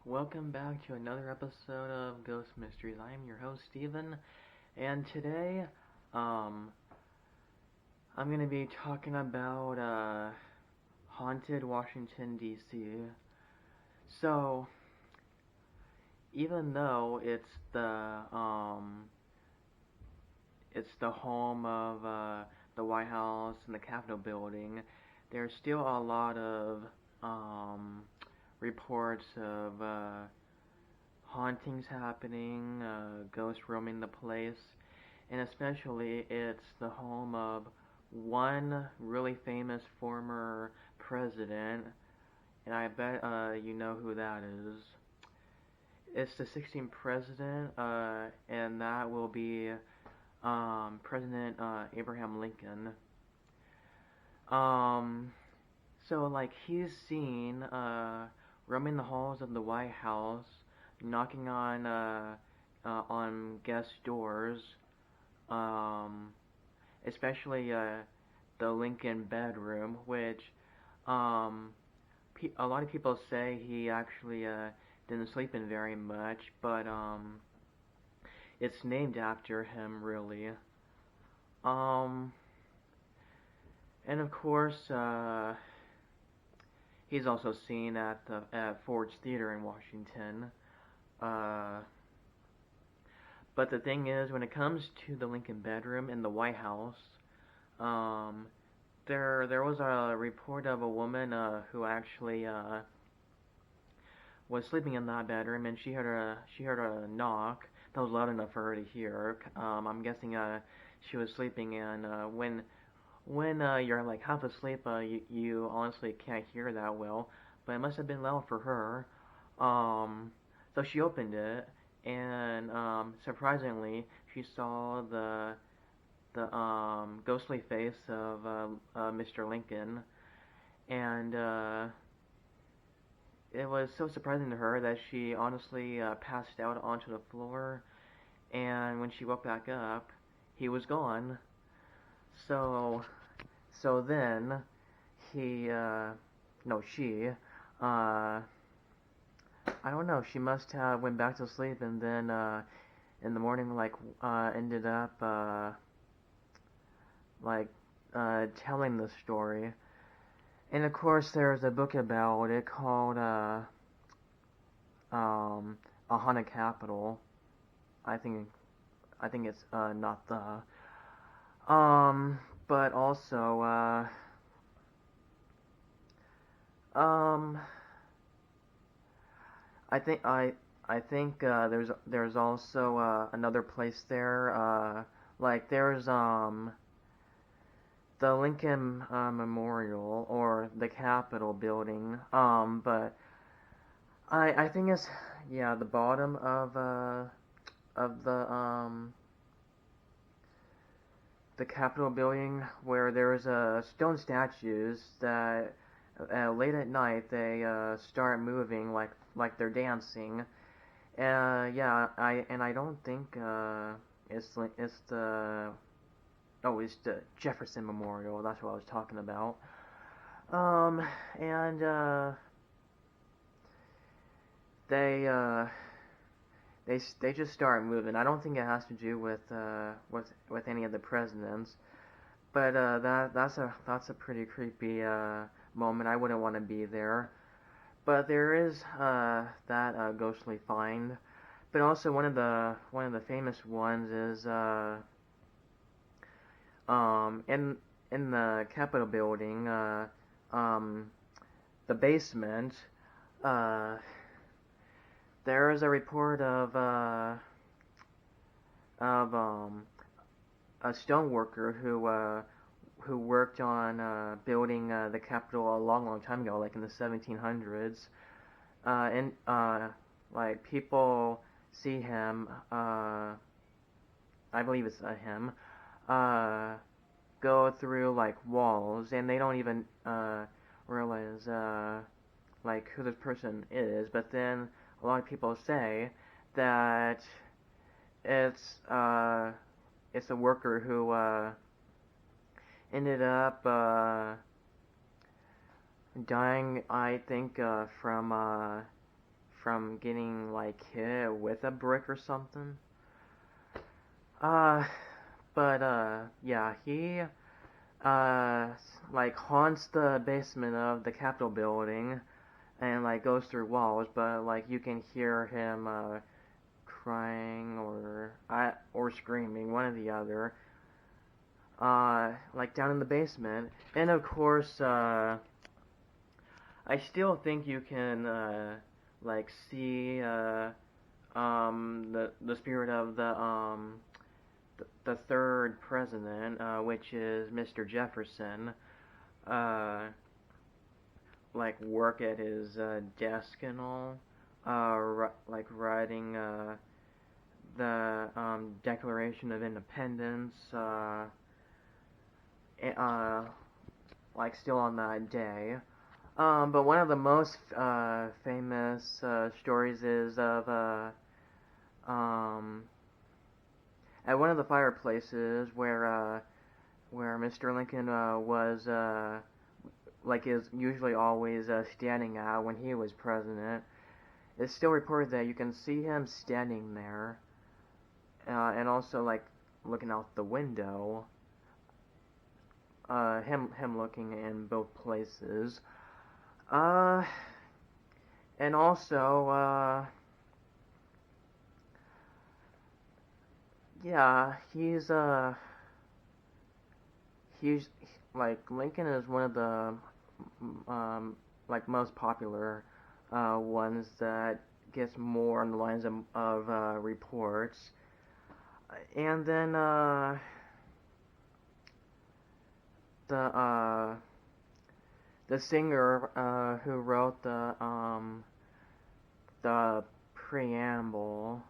Welcome back to another episode of Ghost Mysteries. I am your host, Steven, and today, um, I'm gonna be talking about, haunted Washington D.C. So, even though it's the home of, the White House and the Capitol building, there's still a lot of, um, reports of, hauntings happening, ghosts roaming the place, and especially it's the home of one really famous former president, and I bet you know who that is. It's the 16th president, and that will be President Abraham Lincoln. Um, so like he's seen roaming the halls of the White House, knocking on guest doors, um, especially the Lincoln bedroom, which um, a lot of people say he actually didn't sleep in very much, but it's named after him really. Um, and of course, he's also seen at Ford's Theater in Washington. Uh, but the thing is, when it comes to the Lincoln bedroom in the White House, um, there was a report of a woman who actually was sleeping in that bedroom, and she heard a knock that was loud enough for her to hear. I'm guessing she was sleeping, and when you're like half asleep, you honestly can't hear that well, but it must have been loud for her. Um, so she opened it, and surprisingly, she saw the ghostly face of Mr. Lincoln, and it was so surprising to her that she honestly passed out onto the floor, and when she woke back up, he was gone. So, so then he, no, she, I don't know. She must have went back to sleep, and then in the morning, like, ended up like telling the story. And of course, there's a book about it called A Haunted Capital. I think I think it's not but also um, I think there's also another place there. Like there's the Lincoln Memorial or the Capitol building. But I think it's yeah the bottom of the Capitol building where there's stone statues that late at night they start moving like they're dancing. Yeah, I don't think it's the oh it's the Jefferson Memorial. That's what I was talking about. And they they just start moving. I don't think it has to do with any of the presidents, but that's a pretty creepy moment. I wouldn't want to be there. But there is that ghostly find. But also one of the famous ones is in the Capitol building, um, the basement. Uh, there is a report of a stone worker who worked on building the Capitol a long time ago, like in the 1700s. And like people see him. I believe it's him. Uh, Go through like walls, and they don't even realize like who this person is. But then a lot of people say that it's uh, it's a worker who ended up dying, I think, from getting like hit with a brick or something. Uh, yeah, he uh like haunts the basement of the Capitol building and like goes through walls, but like you can hear him crying or screaming, one or the other. Like down in the basement, and of course, I still think you can like see the spirit of the third president, which is Mr. Jefferson, uh, like work at his desk and all, like writing the Declaration of Independence, like still on that day. But one of the most famous stories is of um, at one of the fireplaces where Mr. Lincoln was like is usually always standing at when he was president. It's still reported that you can see him standing there, and also like looking out the window. Him looking in both places. Uh, and also, yeah, he's like Lincoln is one of the like most popular ones that gets more on the lines of reports. And then the uh the singer who wrote the preamble,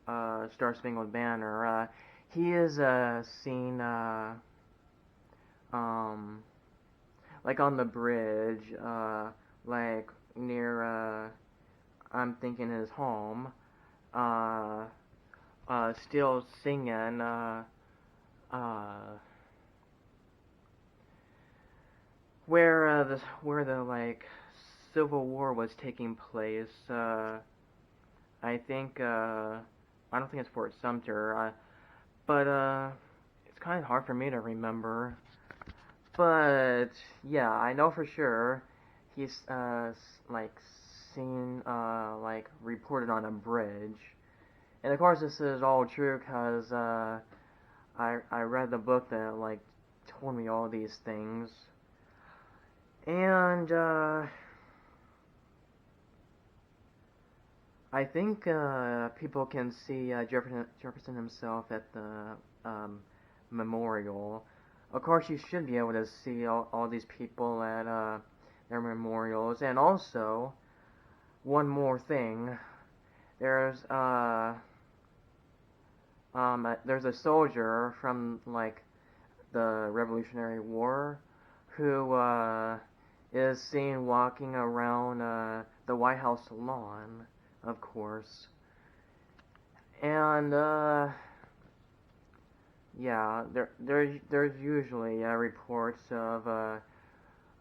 Star Spangled Banner, he is seen like on the bridge, like near I'm thinking his home, still singing where the like Civil War was taking place. I think I don't think it's Fort Sumter, but it's kind of hard for me to remember. But yeah, I know for sure he's like seen like reported on a bridge, and of course this is all true because I read the book that like told me all these things. And I think people can see Jefferson himself at the memorial. Of course, you should be able to see all these people at their memorials. And also, one more thing, there's there's a soldier from like the Revolutionary War who is seen walking around the White House lawn, of course. And yeah, there's usually reports of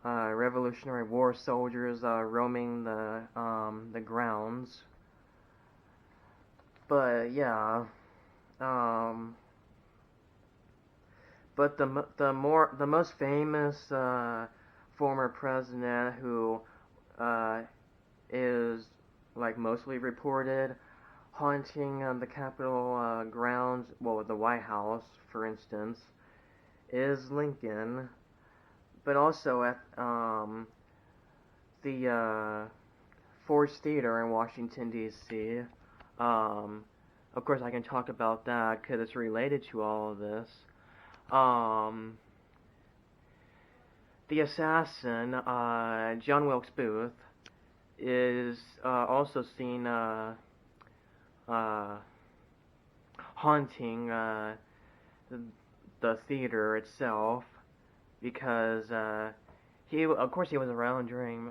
Revolutionary War soldiers roaming the grounds. But yeah, um, but the most famous former president who is like mostly reported haunting the Capitol grounds, well, the White House, for instance, is Lincoln, but also at the Ford's Theater in Washington D.C. Of course, I can talk about that because it's related to all of this. The assassin, John Wilkes Booth, is also seen haunting the theater itself because of course, he was around during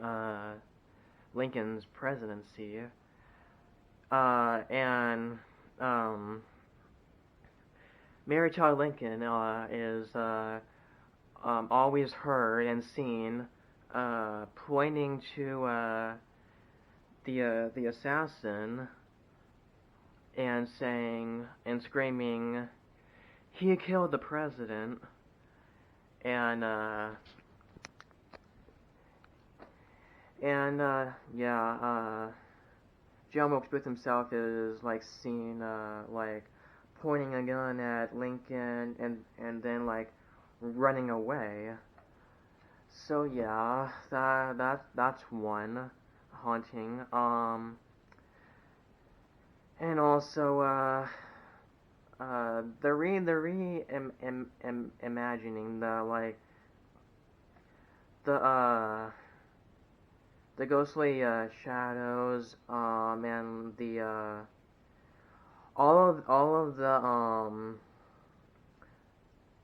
Lincoln's presidency, and Mary Todd Lincoln is always heard and seen pointing to the assassin and saying and screaming, "He killed the president," and yeah, John Wilkes Booth himself is like seen like pointing a gun at Lincoln and then like running away. So yeah, that's one haunting. And also imagining the the ghostly shadows and all of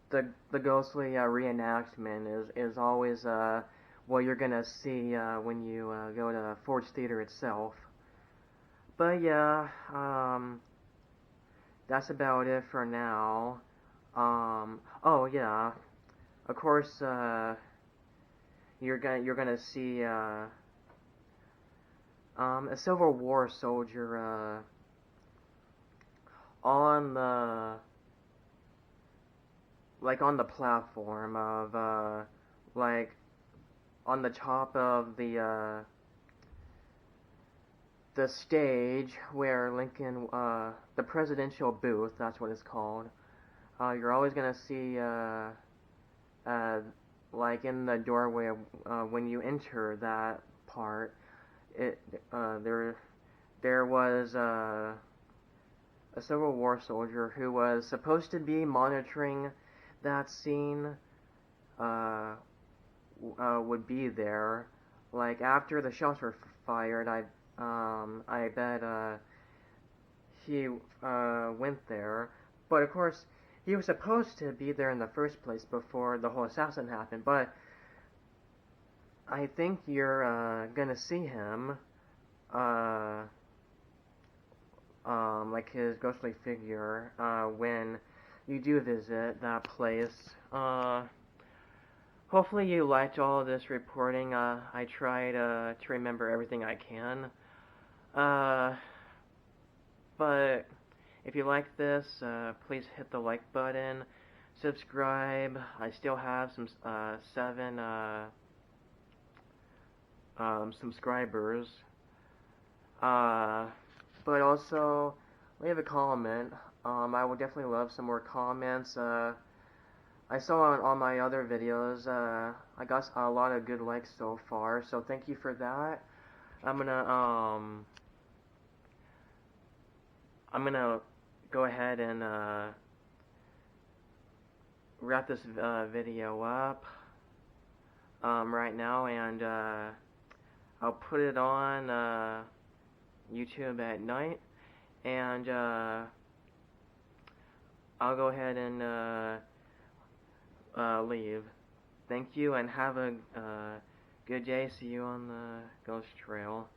the ghostly reenactment is always what you're gonna see when you go to Ford's Theater itself. But yeah, that's about it for now. Oh yeah, of course you're gonna see a Civil War soldier on the on the platform of like on the top of the stage where Lincoln the presidential booth, that's what it's called. You're always gonna see like in the doorway when you enter that part. It there was a Civil War soldier who was supposed to be monitoring that scene would be there. Like after the shots were fired, I bet he went there. But of course, he was supposed to be there in the first place before the whole assassin happened. But I think you're gonna see him, like his ghostly figure, when you do visit that place. Hopefully you liked all of this reporting. I tried to remember everything I can. But if you like this, please hit the like button, subscribe. I still have some 7 subscribers. But also leave a comment. I would definitely love some more comments. I saw on all my other videos, I got a lot of good likes so far, so thank you for that. I'm gonna go ahead and wrap this video up right now, and I'll put it on YouTube at night, and I'll go ahead and leave. Thank you, and have a good day. See you on the ghost trail.